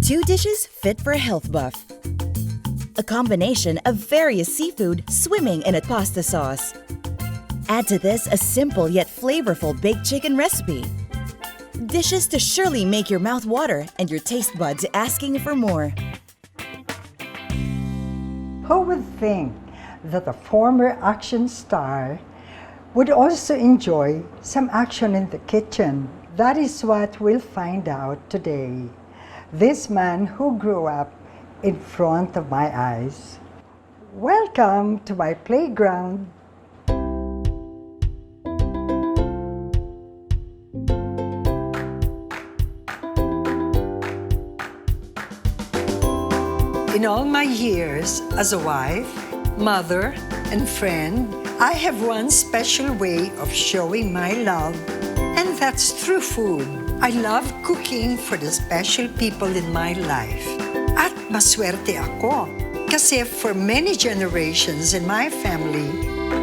2 dishes fit for a health buff. A combination of various seafood swimming in a pasta sauce. Add to this a simple yet flavorful baked chicken recipe. Dishes to surely make your mouth water and your taste buds asking for more. Who would think that a former action star would also enjoy some action in the kitchen? That is what we'll find out today. This man who grew up in front of my eyes. Welcome to my playground. In all my years as a wife, mother, and friend, I have one special way of showing my love, and that's through food. I love cooking for the special people in my life. At maswerte ako kasi for many generations in my family,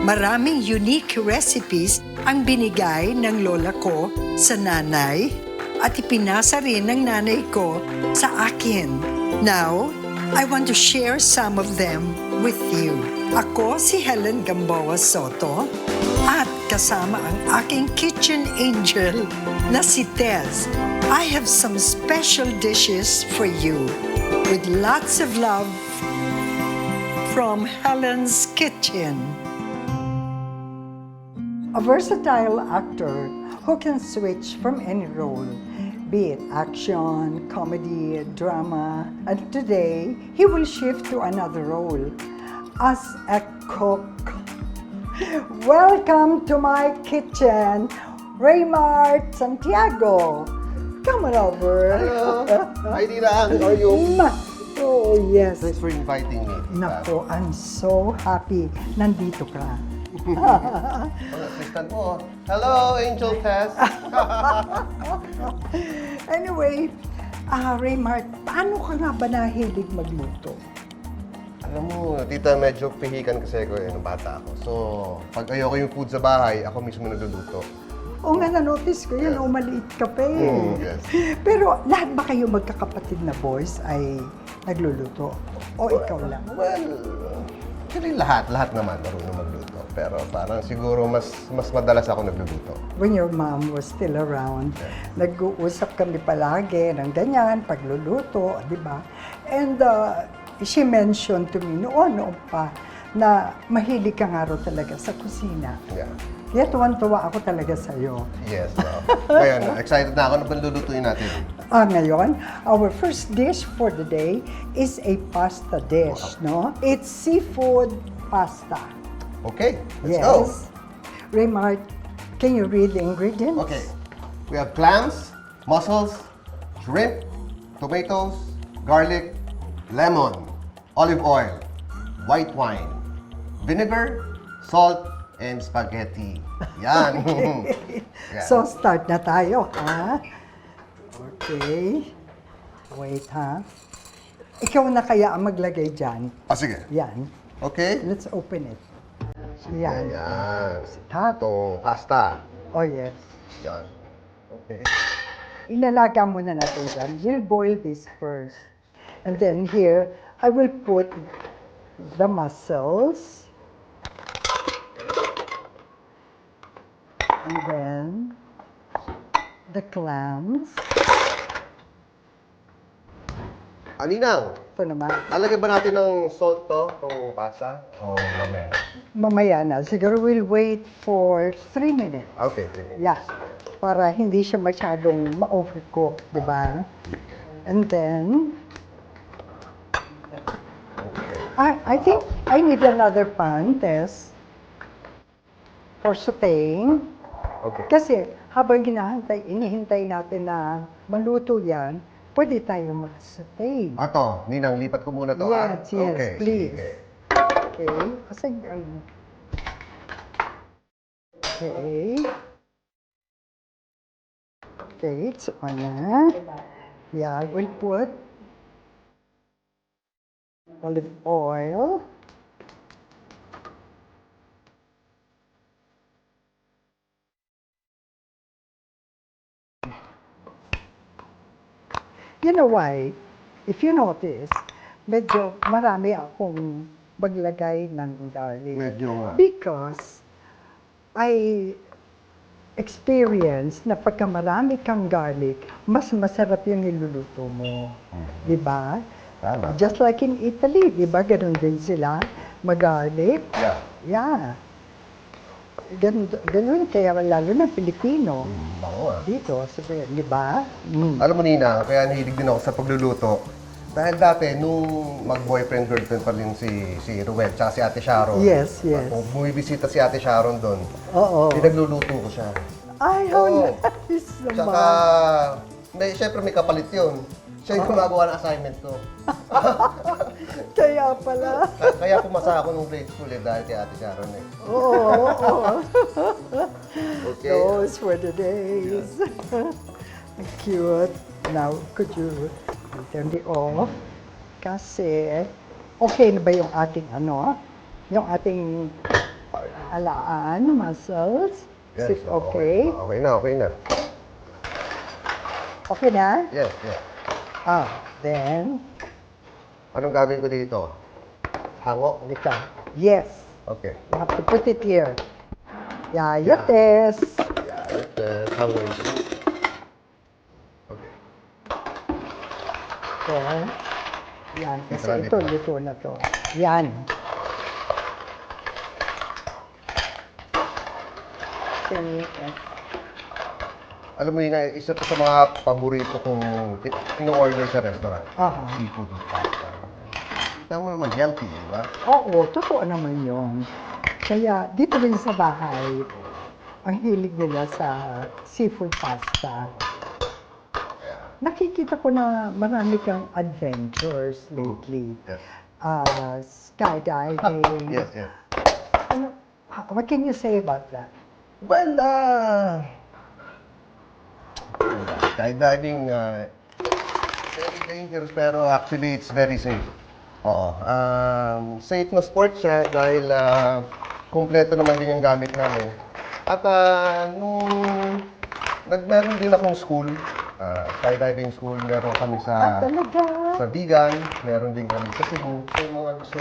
maraming unique recipes ang binigay ng lola ko sa nanay at ipinasa rin ng nanay ko sa akin. Now, I want to share some of them with you. Ako si Helen Gamboa Soto at kasama ang aking kitchen angel na si Tez. I have some special dishes for you with lots of love from Helen's Kitchen. A versatile actor who can switch from any role, be it action, comedy, drama, and today he will shift to another role as a cook. Welcome to my kitchen, Raymart Santiago. Come on over. Hello. Hi, Dirang. How are you? Oh, yes. Thanks for inviting me. Nako, I'm so happy nandito ka. Assistant mo. Hello, Angel Tess. Anyway, Raymart, paano ka nga ba nahilig magluto? Alam mo, tita, medyo pihikan kasi ako nung bata ako. So, pag ayoko yung food sa bahay, ako mismo nagluluto. O nga, na-notice ko yun, maliit ka pa eh. Yes. Pero lahat ba kayo magkakapatid na boys ay nagluluto? O ikaw lang? Well, actually lahat naman marunong magluto. Pero parang siguro mas madalas ako nagluluto. When your mom was still around, nag-uusap kami palagi ng ganyan, pagluluto, di ba? And she mentioned to me noon pa na mahilig ka nga raw talaga sa kusina. Yeah. Kaya tuwan-tuwa ako talaga sa'yo. Yes. Ngayon, excited na ako na panlulutuin natin. Ngayon, our first dish for the day is a pasta dish, no? It's seafood pasta. Okay, let's go. Raymart, can you read the ingredients? Okay. We have clams, mussels, shrimp, tomatoes, garlic, lemon, olive oil, white wine, vinegar, salt, and spaghetti. Yan. Yeah. So, start na tayo, ha? Okay. Wait, ha? Ikaw na kaya ang maglagay dyan. Sige. Yan. Okay. Let's open it. Yan. Yan. Hot. Itong pasta. Oh, yes. Yan. Okay. Ilalaga muna natin dyan. We'll boil this first. And then here, I will put the mussels. And then, the clams. Aninang, Ito naman. lalagyan ba natin ng salt to, itong pasta? O mamaya? Mamaya na. Siguro we'll wait for 3 minutes. Okay, sige. Yeah. Para hindi siya masyadong ma-overcook, di ba? And then, I think I need another pan, Tess, for sauteing. Okay. Kasi habang inihintay natin na maluto yan, pwede tayo mag-saute. Ato, Ninang, lipat ko muna to. Yes, yes, Okay, please. sige. Okay? Kasi, okay. Okay, it's on na. Yeah, we'll put olive oil. You know why? if you notice, medyo marami akong maglagay ng garlic. Medyo nga. Because I experience na pagka marami kang garlic, mas masarap yung niluluto mo. Di ba? Tama. Just like in Italy, di ba? Ganun din sila. Mag-garlic. Yeah. Yeah. Ganun kaya lalo na Pilipino. Bango ah. Dito, sabi, di ba? Alam mo Nina, kaya nahilig din ako sa pagluluto. Dahil dati, nung mag-boyfriend-girlfriend pa rin si Ruel, tsaka si Ate Sharon. Yes, yes. Kung bumibisita si Ate Sharon doon, Oo. pinagluluto ko siya. Ay, how Oo. nice naman. Tsaka, syempre may kapalit yun. Siya yung gumagawa ng assignment ko. Kaya pala. Kaya pumasa ako nung grade school dahil kay Ate Sharon eh. Oo. Okay. Those were the days. Cute. Now, could you turn it off? Kasi, okay na ba yung ating yung ating alaan, muscles? Is it okay? Okay na, okay na. Okay na? Yes, yes. Then, Anong gagawin ko dito? Hango? dito. Yes. Okay. You have to put it here. Yeah, you test. Hango is... Okay. Then, yan. Kasi Ito na ito, dito. luto na to. Yan. Then, Alam mo yun, isa to sa mga paborito kong in-order sa restaurant. Aha. Seafood pasta. Tama naman, healthy, di ba? Oo, totoo naman yun. Kaya dito rin sa bahay, ang hilig nila sa seafood pasta. Nakikita ko na marami kang adventures lately. Yes. Skydiving. Yes, yes. What can you say about that? Well, skydiving, very dangerous pero actually it's very safe. Oo. Safe na sport siya dahil kumpleto naman din yung gamit namin. At nung meron din akong school, skydiving school, meron kami sa Talaga? sa Bigan, meron din kami sa Cebu. So yung mga gusto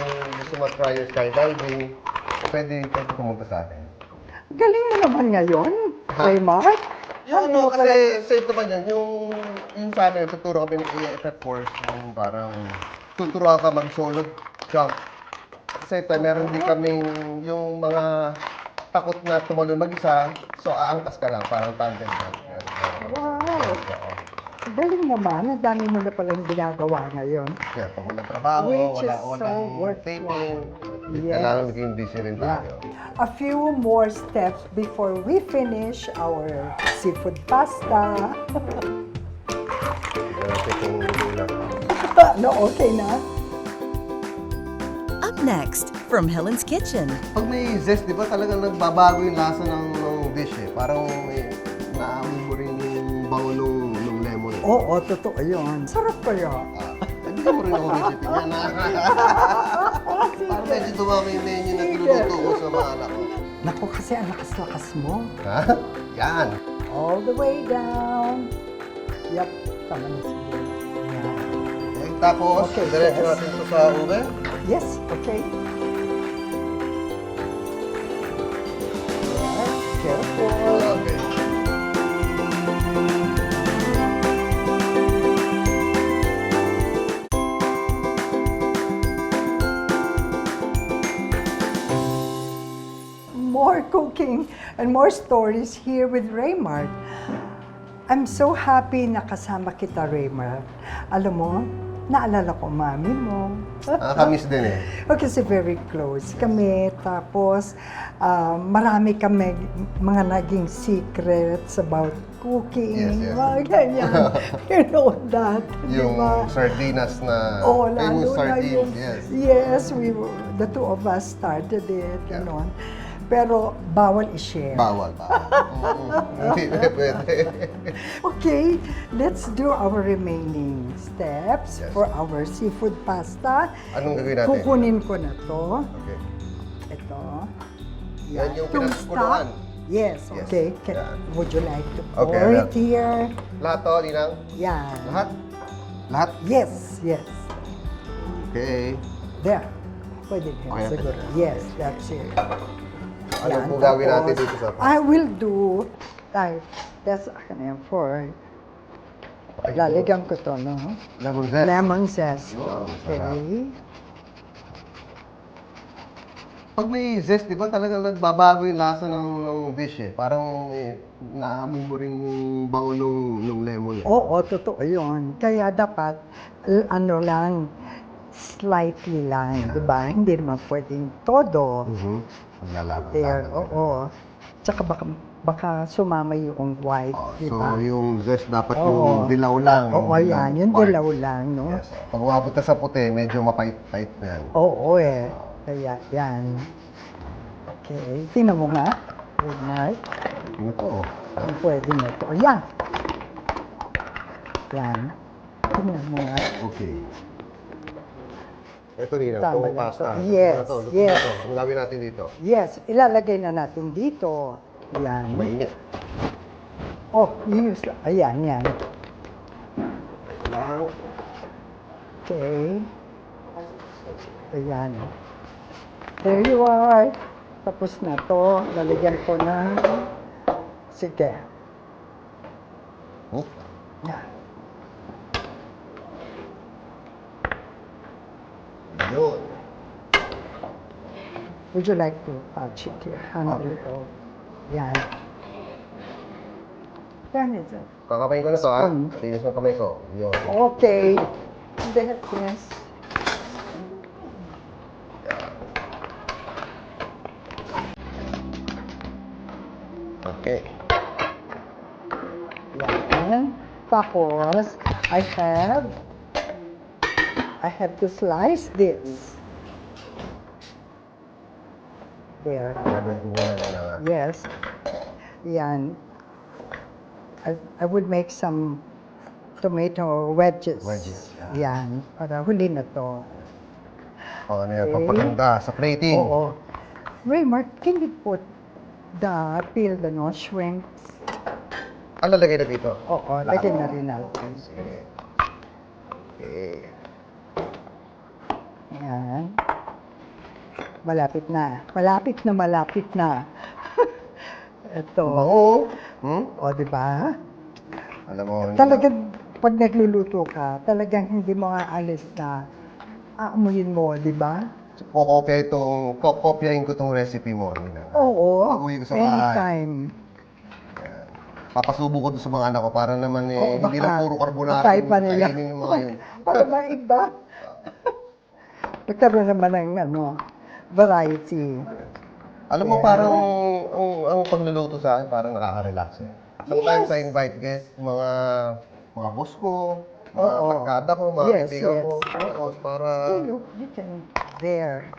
mag-try yung skydiving, pwede pumunta sa atin. Galing mo naman ngayon, Raymart. Ano, kasi safe naman yan. Yung sa amin, tuturo kami ng AFF course, yung parang tuturuan ka mag-solo jump. Kasi meron din kaming yung mga takot na tumalon mag-isa, so aangkas ka lang, parang tandem jump. Wow! Galing naman, ang dami mo na palang ginagawa ngayon. Kaya pag walang trabaho, Which is wala so worthwhile. taping, Yes. kailangan maging busy rin tayo. A few more steps before we finish our seafood pasta. Tignan natin kung ilang. No, okay na? Up next, from Helen's Kitchen. Pag may zest, di ba talagang nagbabago yung lasa ng dish eh. Parang naamoy mo rin yung bango ng lemon. Oo, totoo yun. Sarap kaya. Hindi mo rin ako recipe niya na. Parang medyo dumami yung menu na tinuluto ko sa mga anak ko. Naku, kasi ang lakas-lakas mo. Ha? Yan. All the way down. Yup, tama na siguro. Yan. Okay, tapos, Okay, diretso yes. natin ito sa oven. Yes, okay. Yes, careful. Okay. More cooking and more stories here with Raymart. I'm so happy na kasama kita, Raymart. Alam mo, naalala ko mami mo. Nakakamiss din eh. Kasi very close kami. Tapos, marami kami mga naging secrets about cooking. Yes, yes. Mga ganyan. You know that. Yung diba? sardinas na Oh, famous lalo na sardines. yung, Yes. yes, the two of us started it, ganon. Pero bawal i-share. Bawal. Hindi pwede. Okay, let's do our remaining steps Yes. for our seafood pasta. Anong gagawin natin? Kukunin ko na to. Okay. Ito. Yan yung Itong pinakuluan. stock. Yes, Yes. okay. Yan. Would you like to Okay, pour alam. it here? Lahat to, Ninang? Yan. Lahat? Lahat? Yes, yes. Okay. There. Pwede din. Okay, Siguro. Yes, that's it. Ano Yan, po gawin tapos, natin dito sa I will do, that's akin yan for, lalagyan ko to, no? Lemon zest. Lemon zest. Yun, Okay. Pag may zest, di ba talaga nagbabago yung lasa ng dish eh. Parang naamoy mo rin yung bango nung lemon eh. Oo, totoo yun. Kaya dapat, ano lang, slightly lang, di ba? Hindi naman pwedeng todo. Maglalaban. There, oo. Tsaka baka sumama yung white, di So, ba? yung zest dapat Oo. yung dilaw lang. Oo, yan. Yung white. dilaw lang, no? Yes. Pag umabot na sa puti, medyo mapait-pait na yan. Oo eh. Kaya yan. Okay. Tingnan mo nga. Good night. Ano to? Kung pwede na ito. Yan. Yan. Tingnan mo nga. Okay. Ito rin, Tama itong lang pasta. to. Yes, Ito, luto yes. na to. Ang gawin natin dito. Yes. Ilalagay na natin dito. Yan. Mainit. Oh, use. Ayan, yan. Lang. Okay. Ayan. There you are. Tapos na to. Lalagyan ko na. Sige. Oh. Yan. Yun. Would you like to touch it here? Handle it all. Yan. Yan ito. Kakamayin ko na to ha. Spoon. Tinis ng kamay ko. Yun. Okay. That, yes. Okay. Yan. Tapos, I have to slice this. There. Gagawin ko muna na lang. Yes. Yan. I would make some tomato wedges. Wedges, Yan. Para huli na to. O, ano yan, Okay. papaganda sa plating. Oo. Raymart, can you put the peeled shrimp? Ano lagay na dito? Oo, lagyan na rin natin. Sige. Okay. Yan. Malapit na. Malapit na, malapit na. Ito. Bango. O, di ba? Alam mo, Talagang, pag nagluluto ka, talagang hindi mo aalis na aamuyin mo, di ba? kokopyahin ko tong recipe mo. Nina. Oo. Pag-uwi ko sa bahay. Anytime. Papasubo ko doon sa mga anak ko para naman Oo, hindi lang puro carbonara. baka iba nila. Kainin yung mga yun. Para maiba. Nagkaroon naman ng variety. Alam mo, parang ang pagluluto sa akin, parang nakaka-relax eh. Sometimes I invite guests, mga boss ko, mga Oo. barkada ko, mga Yes, kaibigan yes. ko. Tapos para... You can, there.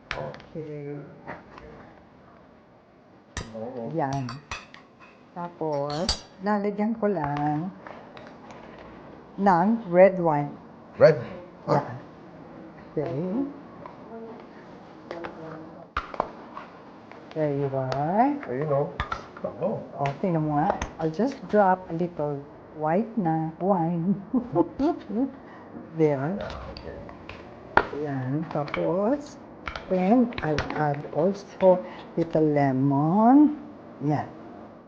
Okay. Yan. Tapos, lalagyan ko lang ng red wine. Red? Yan. Okay. There you are. Ayun o. Oh. O, tingnan mo nga. I'll just drop a little white na wine. There. Yan. Tapos, then I'll add also little lemon. Yan.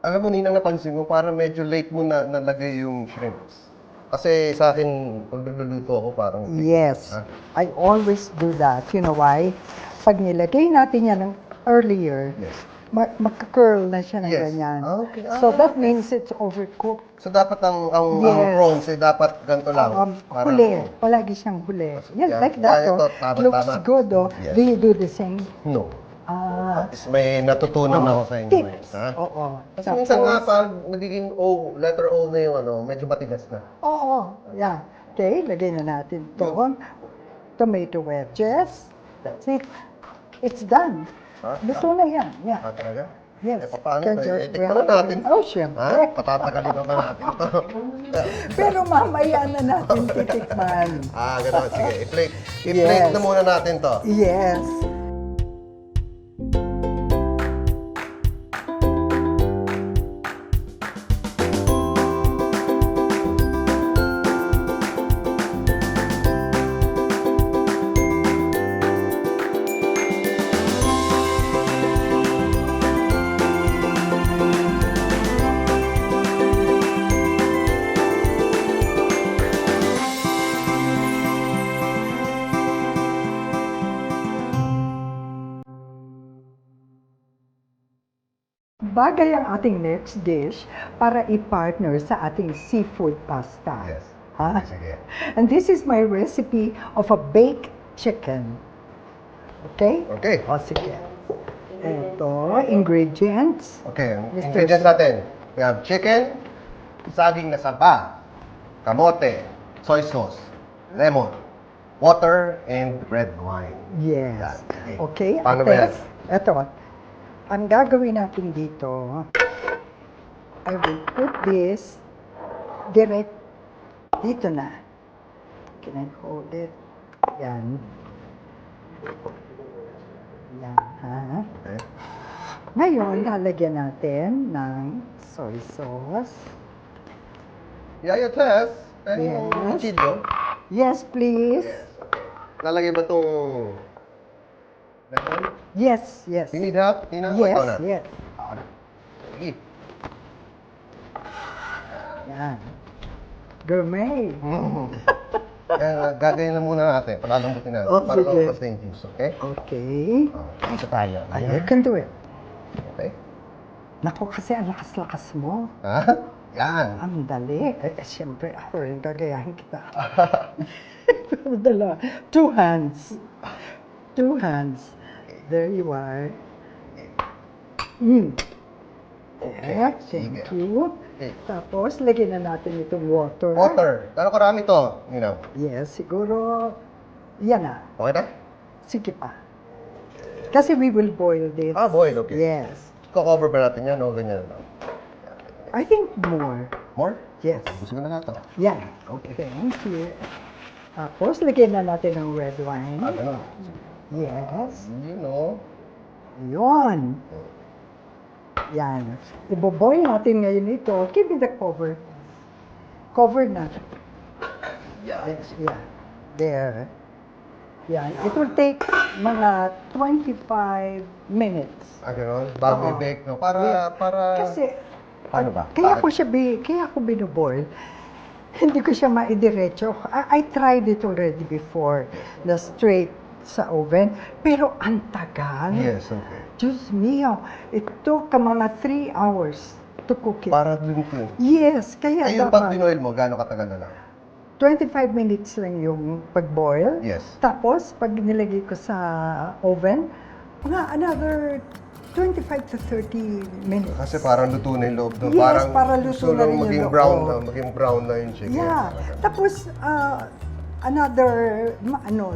Alam mo, Ninang, napansin ko, parang medyo late mo na nalagay yung shrimps. Kasi sa akin, pag nagluluto ako, parang... Yes. Ah. I always do that. You know why? Pag nilagay natin yan ng earlier, Yes. magka-curl na siya ng Yes. ganyan. Okay. So that means it's overcooked. So dapat ang Yes. prawns ay dapat ganito lang. Parang- Huli. Palagi siyang huli. Yes, Yeah. like that. Ito, Oh. tama, Looks tama. good, oh. Yes. Do you do the same? No. Ah, At least may natutunan ako sa inyo. tips. Ha? Oo. Kasi minsan nga, pag nagiging O, letter O na yung medyo matigas na. Oo. Yeah. Okay, lagay na natin to. Tomato wedges. That's it. It's done. Ha? Gusto na yan. Yeah. Talaga? Yes. Paano? Can you- Tikman na natin. Oh, syempre. Ha? Patatagalin na natin ito. Pero mamaya na natin titikman. Gano'n. Sige, i-plate. I-plate Yes. na muna natin to. Yes. bagay ang ating next dish para i-partner sa ating seafood pasta. Yes. Ha? Sige. And this is my recipe of a baked chicken. Okay? Okay. O, sige. Ito, ingredients. Okay, Mr. ingredients natin. We have chicken, saging na saba, kamote, soy sauce, lemon, water, and red wine. Yes. Yan. Okay, Paano ba yan? Ito, ang gagawin natin dito, I will put this direct dito na. Can I hold it? Yan. Yan, ha? Okay. Ngayon, lalagyan natin ng soy sauce. Yeah, your test. Pwede Yes. yung chilo. Yes, please. Lalagay ba itong... lemon? Yes, yes. You need help? Ina? Yes, Ikaw na. yes. Ako na. Sige. Yan. Gourmet. Gagawin na muna natin. Palalambutin natin. Oh, para sige. lumabas na yung juice, okay? Okay. Ito tayo. I can do it. Okay? Naku, kasi ang lakas-lakas mo. Ha? Yan. Ang dali. Siyempre, ako rin gagayahin kita. Dala. 2 hands. 2 hands. There you are. Yeah, thank you. Okay. Tapos, lagyan na natin itong water. Water. Gano'ng karami to? You know. Yes, siguro, yan na. Okay na? Sige pa. Kasi we will boil this. Ah, boil. Okay. Yes. Cover ba natin yan o ganyan lang? I think more. More? Yes. Gusto ko na natin. Yan. Okay. Thank you. Tapos, lagyan na natin ng red wine. Ah, gano'n. Yes. You know. Yun. Yan. Iboboil natin ngayon ito. Give me the cover. Cover na. Yes. Yeah. There. Yan. It will take mga 25 minutes. Ah, gano'n? Bago Oo. i-bake, no? Para... Kasi, Paano ba? Kaya Bakit? kaya ako binoboil. Hindi ko siya maidiretso. I tried it already before, na straight sa oven. Pero ang tagal. Yes, okay. Diyos mio, it took mga 3 hours to cook it. Para dun po. Yes, kaya Ay, yung pag dapat binoil mo, gano'ng katagal na lang? 25 minutes lang yung pag-boil. Yes. Tapos, pag nilagay ko sa oven, mga another 25 to 30 minutes. Kasi parang luto na yung loob doon. Yes, para luto gusto na lang rin yung maging loob. brown na, maging brown na yung chicken. Yeah. Tapos, another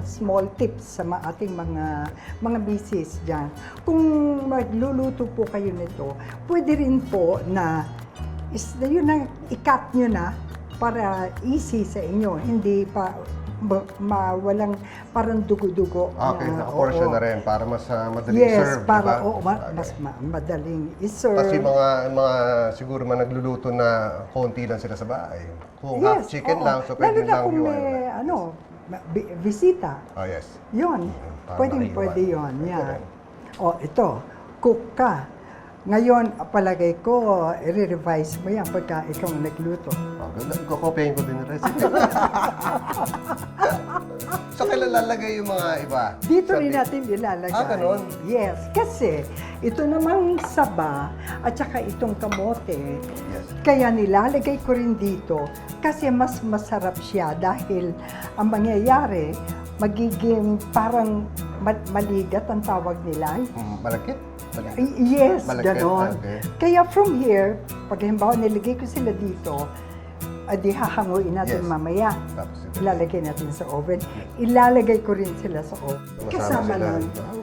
small tips sa ating mga misis dyan. Kung magluluto po kayo nito, pwede rin po na yun na, i-cut nyo na para easy sa inyo. Hindi pa walang parang dugo-dugo. Okay, naka-portion na rin para mas madaling Yes, serve, para diba? mas madaling i-serve. Kasi mga siguro nagluluto na konti lang sila sa bahay. Kung half chicken oo. lang, so Lalo pwede na lang kung yung may bisita. Oh, yes. Yun. Para Pwede maiwan. yun. Pwede Yeah. rin. O, ito. Cook ka. Ngayon, palagay ko, i-revise mo yan pagka ikaw nagluto. Oh, ganda. Kokopyahin ko din yung recipe. So, kailan lalagay yung mga iba? Dito Sa rin tip? natin ilalagay. Ah, ganun? Yes. Kasi, ito namang saba at saka itong kamote, Yes. kaya nilalagay ko rin dito kasi mas masarap siya dahil ang mangyayari, magiging parang maligat ang tawag nila. Malakit? Yes, Malagkit, ganon. okay. Kaya from here, pag halimbawa nilagay ko sila dito, di hahanguin natin Yes. mamaya. Tapos ito. Ilalagay natin sa oven. Ilalagay ko rin sila sa oven. Masama sila.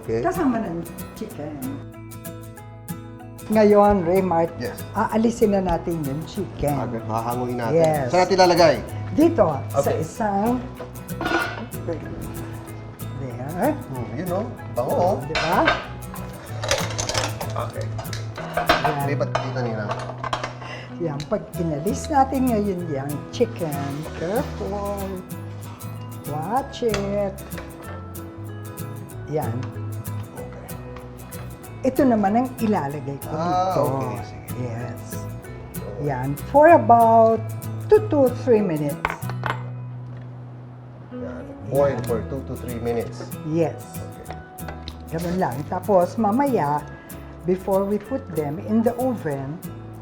Okay. Kasama ng chicken. Ngayon, Raymart, Yes. aalisin na natin yung chicken. Agad, hahanguin natin. Yes. Saan natin lalagay? Dito, sa Okay. isang... There. You know, bango oh. Di ba? Okay. Yan. Lipat dito nila. Yan, pag inalis natin ngayon yung chicken, careful, watch it. Yan. Okay. Ito naman ang ilalagay ko dito. Okay. Sige. Yes. Yan, for about 2 to 3 minutes. Yan. Boil for 2 to 3 minutes. Yes. Okay. Ganun lang. Tapos mamaya, before we put them in the oven,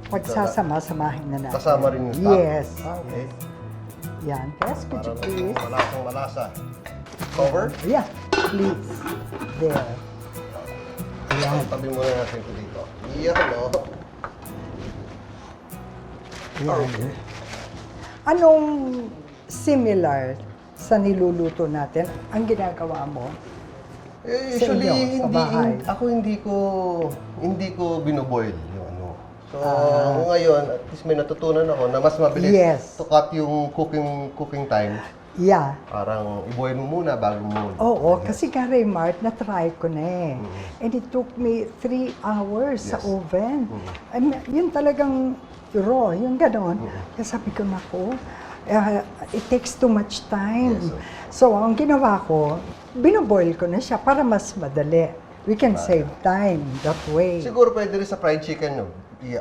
pagsasama-samahin na natin. Kasama rin yung stock? Yes. Okay. Yan. Yes, could Para you please? malasa. Cover? Yeah, please. There. Ayan. Tabi muna natin ito dito. Yan, o. Yan. Anong similar sa niluluto natin ang ginagawa mo? Sa Usually, inyo, sa bahay? ako hindi ko binoboil yung ano. So, ngayon, at least may natutunan ako na mas mabilis Yes. to cut yung cooking time. Yeah. Parang i-boil mo muna bago mo. Oo, kasi ka Raymart, na-try ko na eh. And it took me 3 hours sa Yes. oven. Yun talagang raw, yung ganon. Kaya sabi ko, naku, it takes too much time. Yes, So, ang ginawa ko, binoboil ko na siya para mas madali. We can save time that way. Siguro pwede rin sa fried chicken, no?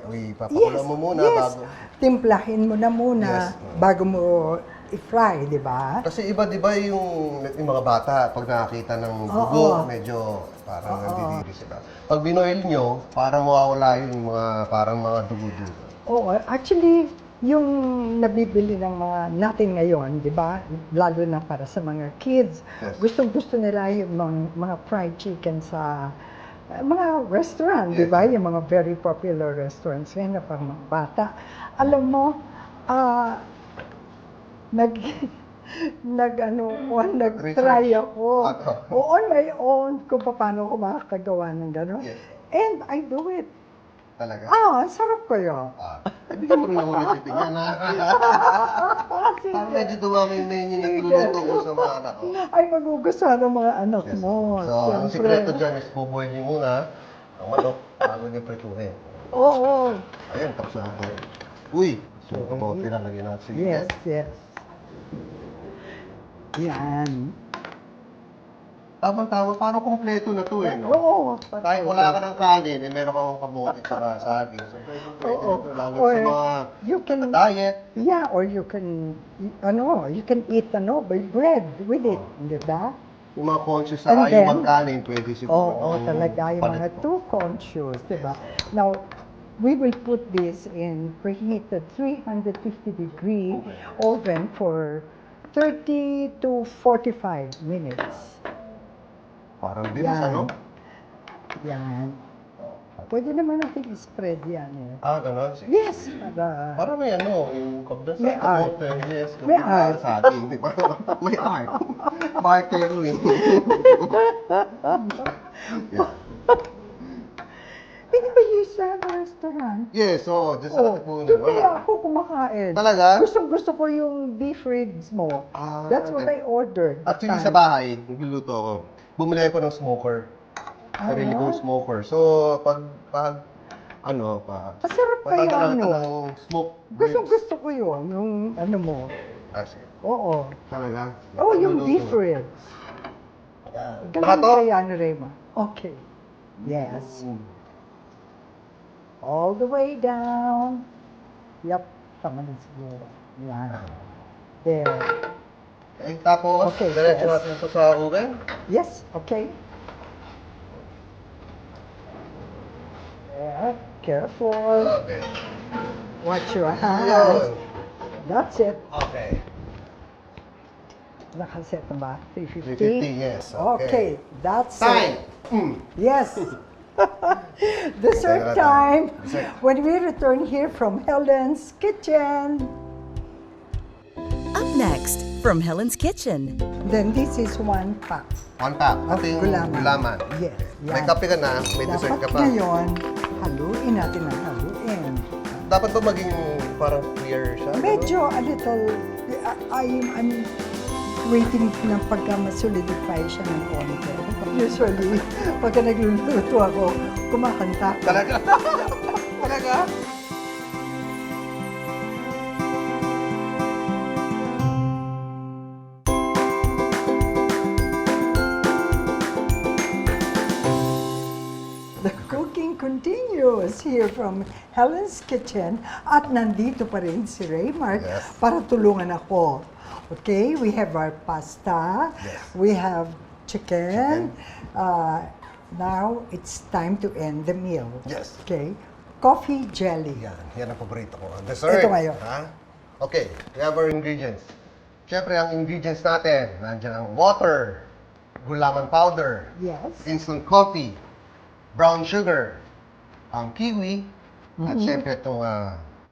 Ipapakula mo muna bago. Timplahin mo na muna Yes. bago mo i-fry, di ba? Kasi iba, di ba, yung mga bata, pag nakakita ng dugo, medyo parang nandidiri sila. Pag binoil nyo, parang mawawala yung parang mga dugo-dugo. Oo, actually, yung nabibili ng mga natin ngayon, di ba? Lalo na para sa mga kids, Yes. gustong-gusto nila yung mga fried chicken sa mga restaurant, di ba? Yung mga very popular restaurants ngayon na pang mga bata. Alam mo, nag-try ako. On my own, kung paano ako makakagawa ng gano'n. Yes. And I do it. Talaga? Ang sarap ko yun. Ibigay mo rin naman yung titignan, ha? Parang medyo dumami na yung nagluluto ko sa mga anak ko. Ay, magugustuhan ng mga anak mo. So, ang Siyempre. sikreto dyan is buboil niyo muna ang manok bago niyo prituhin. Oo. Ayun, tapos na ako. Uy! So, kamote na lagyan natin. Sige. Yes, yes. Yan. Tama-tama, parang kompleto na to eh, no? Oo. Kahit wala ka ng kanin, eh, meron kang kamote sa saging. So, pwede Oo. ito, lalo Or sa mga you can, diet. yeah, or you can eat by bread with it, di ba? Yung mga conscious sa And ayaw then- magkanin, pwede siguro. Oo, talaga yung mga palit mo. too conscious, di ba? Now, we will put this in preheated 350-degree oven for 30 to 45 minutes. Parang bilis, Yan. ano? Yan. Pwede naman natin i-spread yan eh. Ganon. Sige. Yes, para... Parang may ano, yung kabda sa May art. kamote. Yes. May art. Sa atin, di ba? May art. Marketing. Yeah. Pwede ba yung sa restaurant? Yes, oo. Diyan sa Katipunan. Doon kaya ako kumakain. Talaga? Gusto ko yung beef ribs mo. That's what I ordered. that Actually, time. sa bahay, nagluluto ako. Bumili ako ng smoker. Sarili kong smoker. So, pag Masarap kaya pagkakaroon ano. ka ng smoke ribs. Gusto ko yun, yung ano mo. Sige. Oo. Talaga? Oh, yung Nagluluto. beef ribs. Baka Galing to? kaya ni Rema. Okay. Yes. All the way down. Yup. Tama na siguro. Yan. There. Tapos, Okay, diretso yes. natin ito sa oven. Yes, okay. Yeah, careful. Okay. Watch your hands. Yun. That's it. Okay. Nakaset na ba? 350? 350, yes. Okay, that's Time! it. Yes. Dessert Okay, time. dessert. When we return here from Helen's Kitchen. Up next, from Helen's Kitchen. Then this is 1 pack. 1 cup. Ito yung gulaman. Yes. May yan. kape ka na, may dessert ka Dapat pa. ngayon, haluin natin ang haluin. Dapat ba maging parang clear siya? Medyo a little, I'm waiting na pagka masolidify siya ng konti. Usually, pagka nagluluto ako, kumakanta. Talaga? Talaga? The cooking continues here from Helen's Kitchen at nandito pa rin si Raymart Yes. para tulungan ako. Okay, we have our pasta, Yes. we have chicken, Now, it's time to end the meal. Yes. Okay? Coffee jelly. Yan ang paborito ko. Dessert. Ito ngayon. Ha? Okay, we have our ingredients. Siyempre, ang ingredients natin, nandiyan ang water, gulaman powder, Yes. instant coffee, brown sugar, ang kiwi, at siyempre itong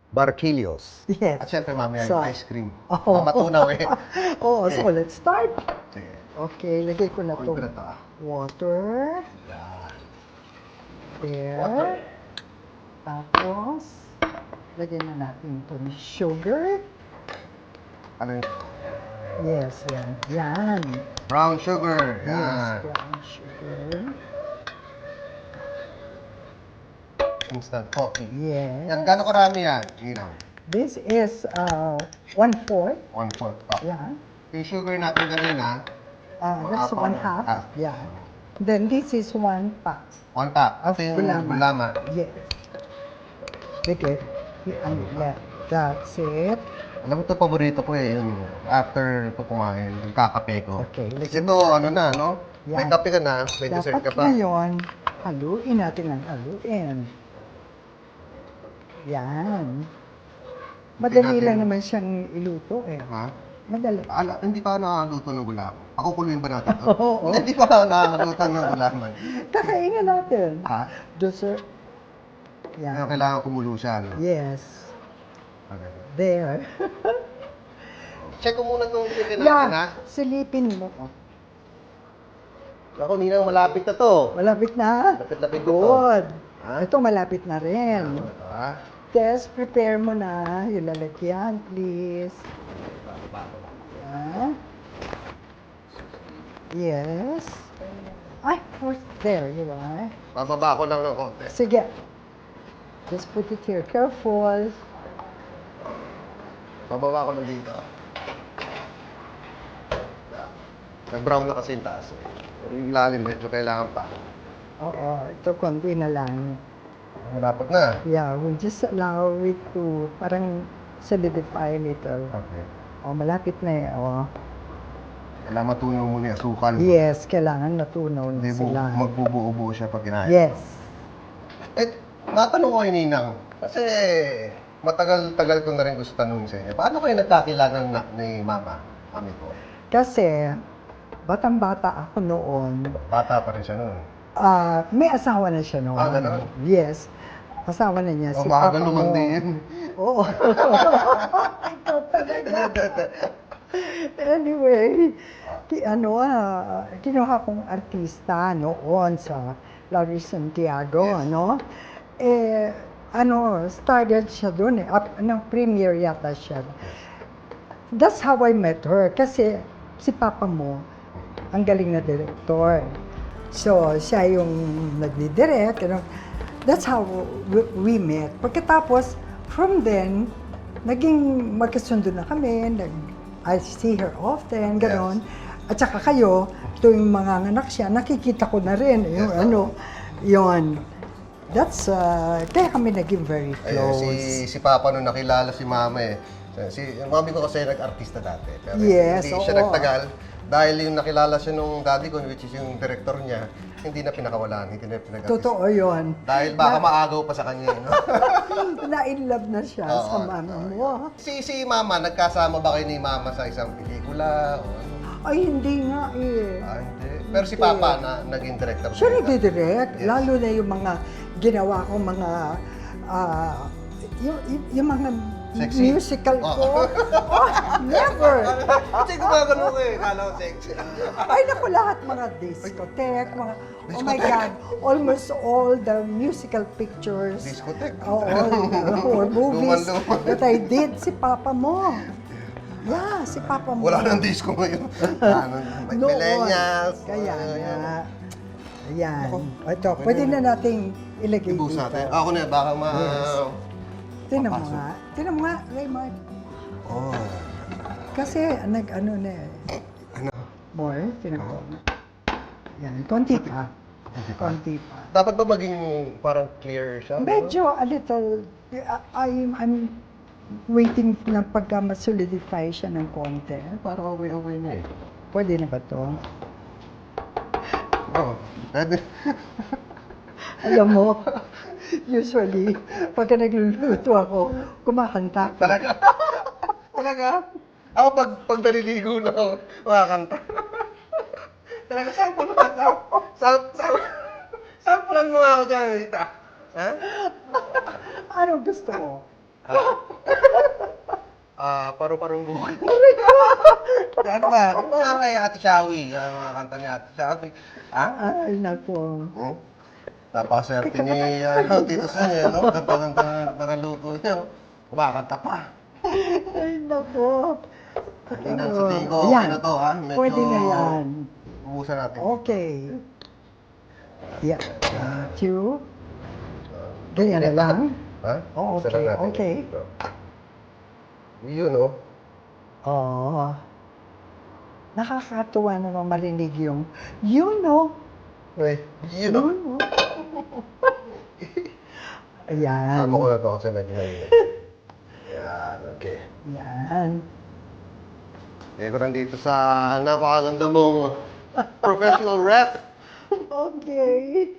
barquillos. Yes. At siyempre, mamaya So, yung ice cream. oh. Matunaw eh. Oh, so let's start. Sige. Okay, lagay ko na Kunin to. ko na to. Water. Yan. There. Water. Tapos, lagyan na natin itong sugar. Ano yun? Yes, yan. Yan. Brown sugar. Yes, Yan. brown sugar. Instant coffee. Yes. Yan, gano'ng karami yan? Ginaw. This is 1/4. 1/4 cup. Yeah. Yung sugar natin kanina, That's Half. 1/2. Half. Yeah. Then this is 1 pack. 1 cup. Of Ito yung gulaman. gulaman. Yes. Okay. Yeah. That's it. Alam mo ito, paborito ko eh. Yun, after ko kumain, yung kakape ko. Okay, Kasi ito, ano na, no? May Yan. kape ka na, may dessert ka Dapat pa. ngayon, haluin natin ang haluin. Yan. Madali natin- lang naman siyang iluto eh. Ha? Madali. Hindi pa ako nakakaluto ng gulaman. Ako kuluin ba natin ito? Oo. Hindi pa ako nakakaluto ng gulaman. Kakainin natin. Ha? Dessert. Kaya Yan. kailangan kumulo siya, no? Yes. Okay. There. Check ko muna itong chicken natin, ha? Yan. Silipin mo. Ako, ninang malapit na to. Malapit na? Lapit-lapit ko to. Good. Ha? Ito malapit na rin. Ito, ha? Tess, prepare mo na yung lalagyan, please. Yeah. Yes. Ay, where's there? You are. Bababa ko lang ng konti. Sige. Just put it here. Careful. Bababa ko lang dito. Nag-brown na kasi yung taas. Pero yung lalim, medyo kailangan pa. Oo, ito konti na lang. Malapot na. Yeah, we just allow it to parang solidify a little. Okay. Oh, malapit na eh. Oh. Kailangan matunaw muna yung asukal. Yes, kailangan natunaw na Hindi sila. magbubuo-buo siya pag kinain. Yes. Eh, natanong ko kay Ninang, kasi matagal-tagal ko na rin gusto tanongin sa inyo. Paano kayo nagkakilala ni Mama? Mami ko. Kasi, batang-bata ako noon. Bata pa rin siya noon. May asawa na siya noon. Ganon? Yes. Asawa na niya. O si baka Papa ganun mo. din. Oo. Ikaw talaga. Anyway, kinuha kong artista noon sa Larry Santiago, Yes. Started siya doon eh. Premiere yata siya. That's how I met her. Kasi si Papa mo, ang galing na director. So, siya yung nagdi-direct. That's how we met. Pagkatapos, from then, naging magkasundo na kami. I see her often, gano'n. At saka kayo, tuwing mga anak siya, nakikita ko na rin. Yun. That's, kaya kami naging very close. Si Papa nung nakilala si Mama eh. Mami ko kasi nag-artista dati. Pero Yes, hindi siya oo. nagtagal. Dahil yung nakilala siya nung daddy ko, which is yung director niya, hindi na pinakawalan, hindi na pinag-artista. Totoo yun. Dahil baka maagaw pa sa kanya, no? Na-in love na siya Oo, sa mama mo. Si Mama, nagkasama ba kayo ni Mama sa isang pelikula? O ano? Ay, hindi nga eh. Hindi. Pero si Papa na naging director. Siya din. nagdidirect, Yes. lalo na yung mga ginawa ko mga yung mga Sexy? musical Oo. ko. Oh, never! Kasi gumagano ko eh, kala ko sexy. Ay, naku, lahat mga discotheque, mga, oh my God, almost all the musical pictures. Discotheque. Oo, or movies Luman-luman. that I did, si Papa mo. Yeah, si Papa mo. Wala nang disco ngayon. Noon. Millennials. Kaya Ayan. nga. Ayan. Ito, pwede na nating ilagay Ibus dito. natin. Ako na, baka Yes. Tinan mo papasok. nga. Tinan mo nga, Raymond. Oh. Kasi nag-ano na eh. Ano? More, tinan mo. Yan, konti pa. Konti pa. Dapat ba maging parang clear siya? Medyo a little, I'm waiting na pagka ma-solidify siya ng konti. Parang okay na eh. Pwede na ba to? Oo. Pwede. Alam mo, usually, pagka nagluluto ako, kumakanta. Talaga? Talaga? Ako pag naliligo na ako, makakanta. Talaga, sample lang. Sample mo nga ako dyan, Rita. Ha? Ano gusto mo? Paru-parong buhay. Ano ba? Mga kay Ate Shawi. Mga kanta ni Ate Shawi. Ha? Ay, naku. Hmm? Napakaswerte ni Tito Sen, no? Kapag nakaluto niya, kumakanta pa. Ay, naku. Tingnan sa tingin ko, Yan. okay na to, ha? Medyo... Pwede na yan. Ubusan natin. Okay. Yan. Two. Ganyan na lang. Ha? Oh, Ubusan okay, lang natin. okay. Yun, no? Oo. Nakakatuwa naman marinig yung, yun, no? Wait, yun, no? Yun, no? Ayan. Ako ko na to kasi medyo nahihirap. Yan, okay. Yan. Kaya ko nandito sa napakaganda mong professional rep. Okay.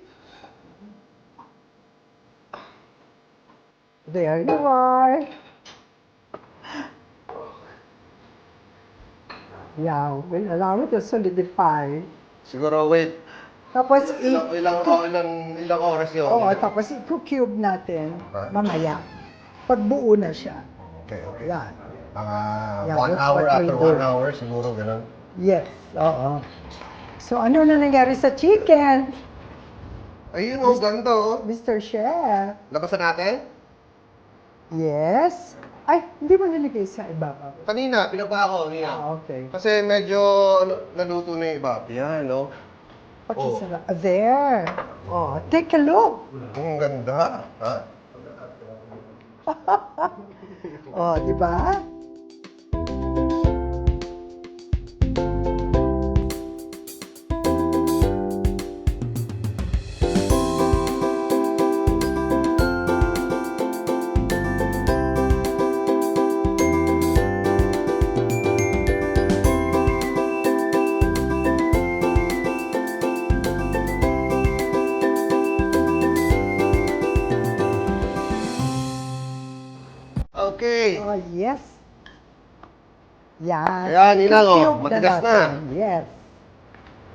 There you are. Yeah, will allow it to solidify. Siguro, wait. Tapos, Ilang oras yun? oo, tapos i-cube natin Ah. mamaya. Pagbuo na siya. Okay, okay. Yan. Mga Yeah, 1 that's hour, what we after do. 1 hour, siguro, gano'n. Yes, oo. So, ano na nangyari sa chicken, Ayun, oh, ganda, oh. Mr. Chef? Labasan natin? Yes. Ay, hindi mo nilagay sa ibabaw. Kanina, pinaba ako, kanina. Okay. Kasi medyo naluto na yung iba. Yan, no? Pakisara. There. Oh, take a look. Ang ganda, ha? Oh, di ba? Okay. Oh, yes. Yan. Ayan, ilang, oh. Cube Matigas na. natin. Yes.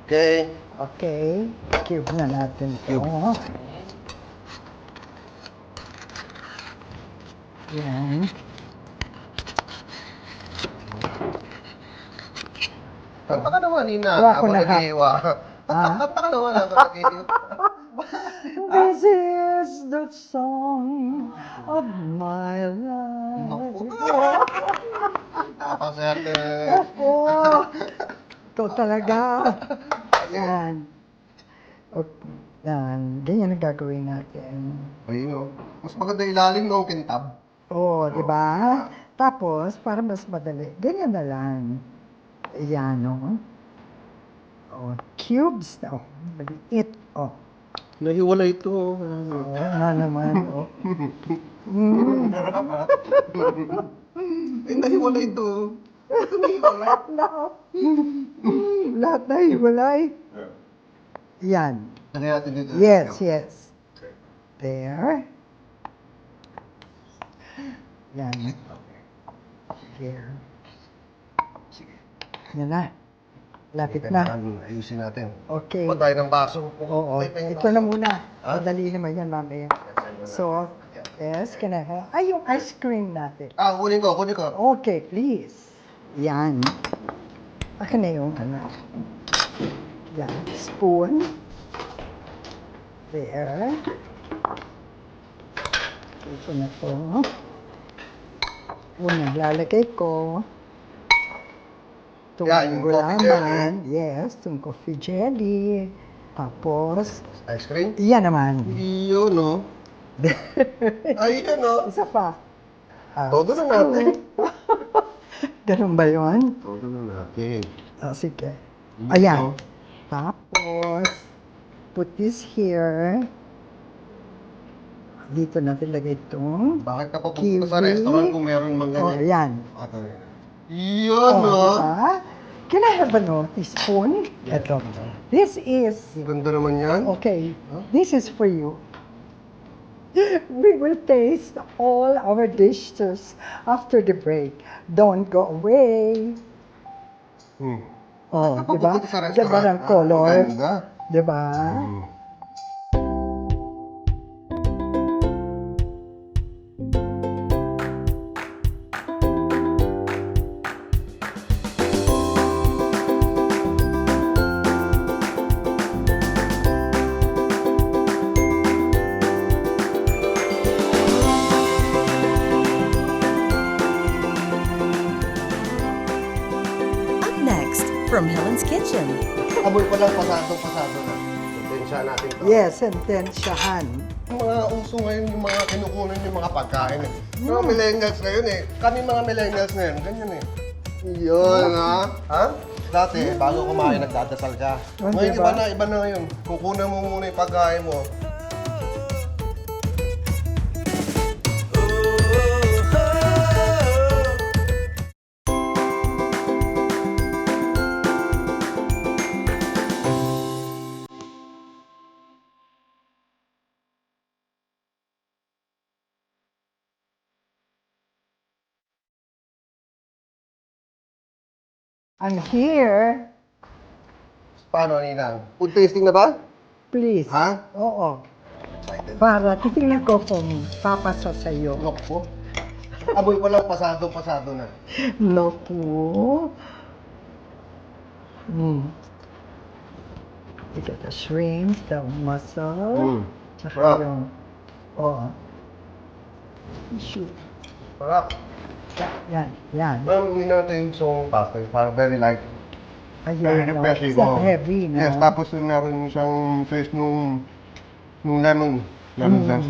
Okay. Okay. Cube na natin ito. Cube. Yan. Kanta ka naman, Nina. Wala ko Ako na, ha? nag-iiwa. Ah? Kanta ka naman, ako nag-iiwa. This is the song of my life. Napakaswerte. Opo. Ito talaga. Yan. Okay. Yan. Ganyan ang gagawin natin. Ayun, oh. Mas maganda ilalim ng kintab. Oo, di ba? Tapos, para mas madali, ganyan na lang. Ayan, o. Oh, cubes na. Oh, maliit. Oh. Nahiwala ito. Oo, nga naman. Oh. Eh, nahiwala ito. Lahat na. Lahat na hiwalay. Yan. Lagyan natin dito. Yes, yes. There. Yan. Here. Yan na. Lapit na. Ayusin natin. Okay. Pa tayo ng baso. Oo. Ay, may Ito na muna. Ah? Madali naman yan mamaya. So, yes, can I have... Ay, yung ice cream natin. kunin ko, kunin ko. Okay, please. Yan. Akin na yung ano. Yan. Spoon. There. Ito na to. Unang lalagay ko. Itong Yan, yung coffee gulaman. Yes, itong coffee jelly. Tapos, Ice cream? yan naman. Yun, no? Ayun, no? Isa pa. Todo na natin. Ganun ba yun? Todo na natin. Sige. Ayan. Tapos, put this here. Dito natin lagay itong. Bakit ka pa Kiwi. pupunta sa restaurant kung meron mang Oh, ganyan? ayan. Yun, no? Diba? Can I have a teaspoon? Ito. This is, Ang ganda naman yan. okay, this is for you. We will taste all our dishes after the break. Don't go away. Hmm. Oh, Ako di ba? pupunta sa Ganda restaurant. ng color. Ang ganda. Di ba? Hmm. Up next, from Helen's Kitchen. Amoy pa lang pasado na. Sentensya natin to. Yes, sentensyahan. Yung mga uso ngayon, yung mga kinukunan yung mga pagkain eh. Mga millennials ngayon eh. Kami mga millennials ngayon, ganyan eh. Yun ha? Ha? Dati, bago kumain, nagdadasal ka. Oh, Ngayon, diba? iba na ngayon. Kukunan mo muna yung pagkain mo. I'm here. Paano, Ninang? Food tasting na ba? Please. Ha? Oo. Para titingnan ko kung papasa sa'yo. Naku. Amoy pa lang pasado na. Naku. You got the shrimp, the mussel, tsaka Sarap. yung... Oo. Shoot. Sarap. Yan, yan. Ma'am, hindi natin yung pasta. Parang very light. Very Ayan, no? refreshing. It's not oh. heavy, no? Yes, tapos yung meron siyang taste nung lemon. Lemon zest.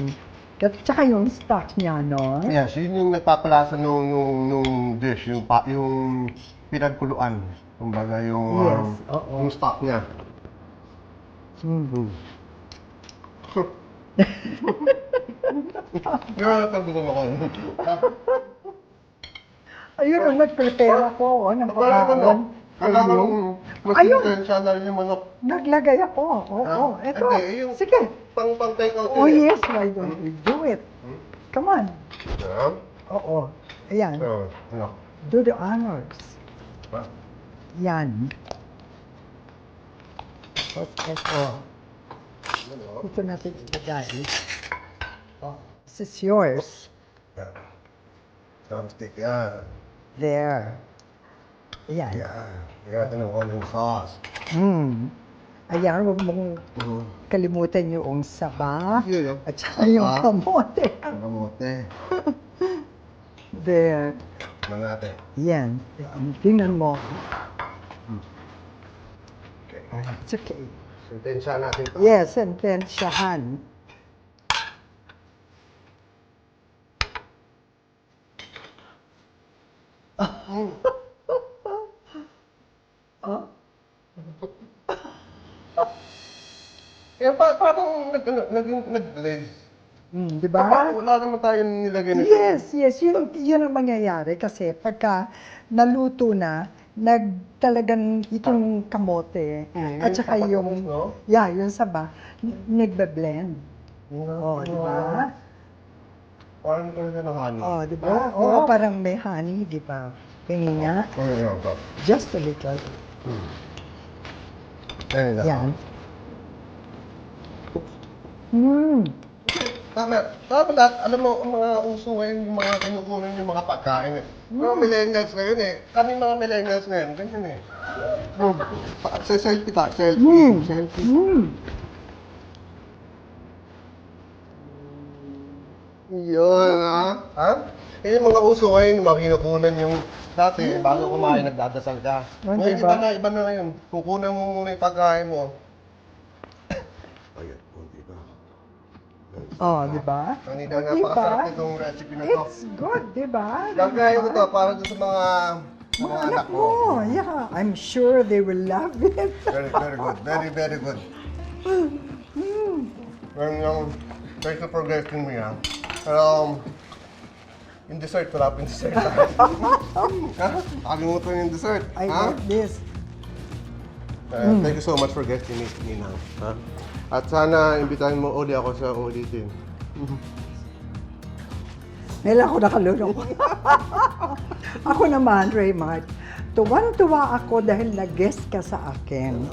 Tsaka yung stock niya, no? Yes, yun yung nagpapalasa nung dish, yung pinagkuluan. Kumbaga yung, Yes, oo. yung stock niya. Mm. Yung paggutom ako. Ayun, ang nag-prepare ako, ng pagkain. Ayun. Ayun. Masintensya na rin yung manok. Naglagay ako. Oo, eto. Hindi, yung Sige. pang take out. Oh yes, why don't we do it? Come on. Yeah. Oo. Ayan. So, ano? Do the honors. Ha? Yan. Tapos eto. Ano? Ito natin ilagay. Oh, this is yours. Yeah. Thumbstick, yeah. There. Ayan. Yeah. You got an onion sauce. Ayan, huwag mong kalimutan yung saba. Yun, At saka yung kamote. Ang kamote. There. Ano natin? Yan. Tingnan mo. Okay. It's okay. Sentensya natin to. Yes, sentensyahan. Eh, parang nag-glaze. Di ba? Wala naman tayong nilagay na Yes, yun ang mangyayari kasi pagka naluto na, talagang itong kamote at saka sapat yung, no? yung saba, nagbe-blend. Oh, di ba? Parang talaga ng honey. Oh, di ba? Oo, parang may honey, di ba? Tingin nga, Oh, yeah, okay. just a little. Ayun na. Yan. Tama lahat. Alam mo, ang mga uso ngayon, yung mga kinukunan yung mga pagkain eh. Mga millennials ngayon eh. Kami mga millennials ngayon, ganyan eh. Selfie ta, selfie. Selfie. Yun ha? Eh, yung mga uso ngayon, yung mga kinukunan yung dati, bago kumain, nagdadasal ka. Ngayon, Diba? iba na ngayon. Kukunan mo muna yung pagkain mo. Ayan, di ba? Oh, di ba? Kanina napakasarap itong recipe na to. It's good, di ba? Gagayin ko to para sa mga anak mo. Oh, yeah. I'm sure they will love it. Very, very good. Very, very good. And, thank you for guesting me, ha? Yung dessert, wala pa yung dessert. Ha? Nakalimutan yung dessert. I ha? like this. Thank you so much for guesting me, Ninang. Ha? At sana imbitahin mo uli ako sa ulitin. Ngayon ako nakalunok. Ako naman, Raymart, tuwan-tuwa ako dahil nag-guest ka sa akin.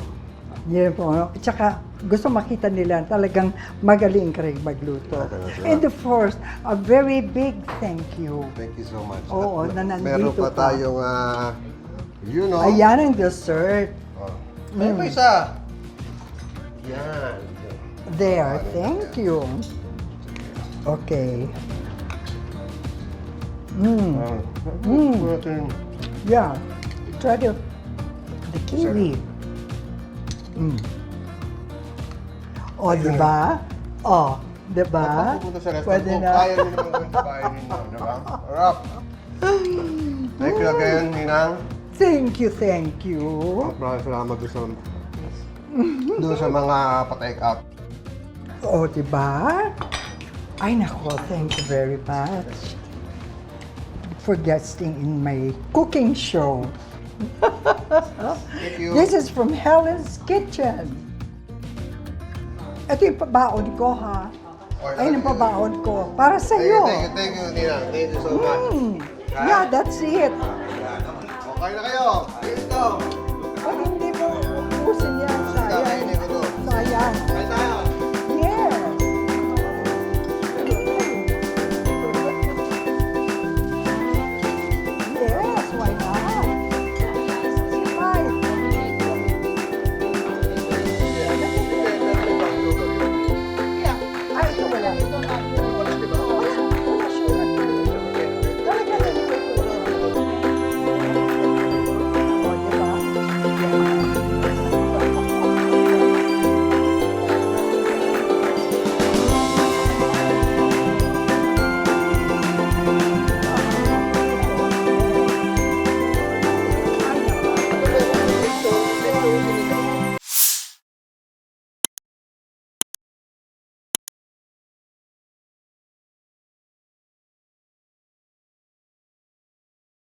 Yan po. Tsaka gusto makita nila talagang magaling ka rin magluto. And of course, a very big thank you. Thank you so much. Oo, At na nandito meron pa ka. tayong, you know. Ayan ang dessert. Oh. May pa isa. Yan. There, thank you. Okay. Yeah. Try the kiwi. O, diba? O, diba? Kapag pupunta sa restaurant, Pwede kung na. kaya nyo naman kung kain ninyo, diba? Harap. Thank you again, Ninang. Thank you. Maraming salamat doon sa mga pa-take out. O, diba? Ay, nako, thank you very much for guesting in my cooking show. Thank you. This is from Helen's Kitchen. Ito yung pabaon ko, ha? Ay, yung pabaon ko. Para sa iyo. Thank you, Ninang. Thank you so much. Yeah, that's it. Okay na kayo. Let's go.